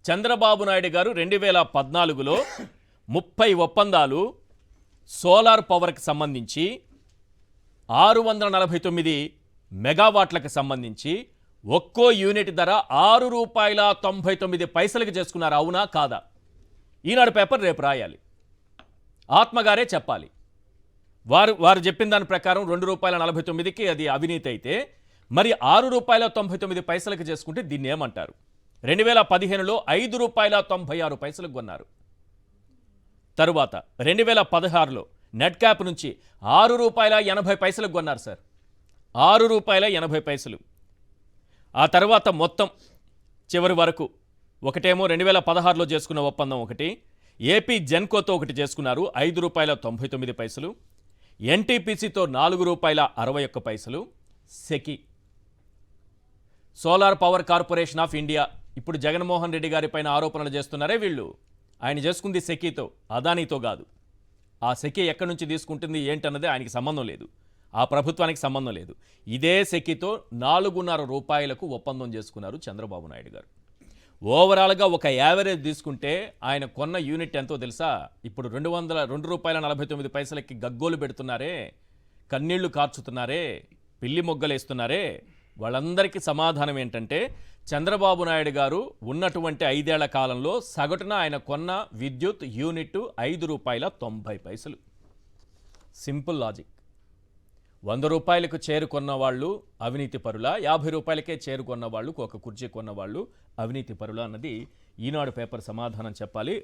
చంద్రబాబు నాయుడు గారు 2014లో 30 ఒప్పందాలు సోలార్ పవర్కి సంబంధించి 649 మెగావాట్లకు సంబంధించి ఒక్కో యూనిట్ ధర ₹6.99 చేసుకున్నారు. అవునా కాదా? ఈనాడు పేపర్ రేపు రాయాలి, ఆత్మగారే చెప్పాలి. వారు చెప్పిన దాని ప్రకారం ₹2.49కి అది అవినీతి అయితే మరి ₹6.99 చేసుకుంటే దీన్ని ఏమంటారు? 2015లో ₹5.96 కొన్నారు. తరువాత 2016లో నెట్ క్యాప్ నుంచి ₹6.80 కొన్నారు సార్. ₹6.80. ఆ తర్వాత మొత్తం చివరి వరకు ఒకటేమో 2016లో చేసుకున్న ఒప్పందం ఒకటి, ఏపీ జెన్కోతో ఒకటి చేసుకున్నారు ₹5.99, ఎన్టీపీసీతో ₹4.61, సెకి solar power corporation of India ఇప్పుడు జగన్మోహన్ రెడ్డి గారి పైన ఆరోపణలు చేస్తున్నారే వీళ్ళు. ఆయన చేసుకుంది సెకీతో, అదానీతో కాదు. ఆ సెకీ ఎక్కడి నుంచి తీసుకుంటుంది ఏంటన్నది ఆయనకి సంబంధం లేదు, ఆ ప్రభుత్వానికి సంబంధం లేదు. ఇదే సెకీతో ₹4.5 ఒప్పందం చేసుకున్నారు చంద్రబాబు నాయుడు గారు. ఓవరాల్గా ఒక యావరేజ్ తీసుకుంటే ఆయన కొన్న యూనిట్ ఎంతో తెలుసా? ఇప్పుడు ₹2.49కి గగ్గోలు పెడుతున్నారే, కన్నీళ్లు కార్చుతున్నారే, పిల్లి మొగ్గలేస్తున్నారే, వాళ్ళందరికీ సమాధానం ఏంటంటే చంద్రబాబు నాయుడు గారు ఉన్నటువంటి 5 ఏళ్ల కాలంలో సగటున ఆయన కొన్న విద్యుత్ యూనిట్ ₹5.90. Simple logic. ₹100కు చేరుకున్న వాళ్ళు అవినీతి పరుల, ₹50కే చేరుకున్న వాళ్ళు, ఒక కుర్చీ కొన్న వాళ్ళు అవినీతి పరుల అన్నది ఈనాడు పేపర్ సమాధానం చెప్పాలి.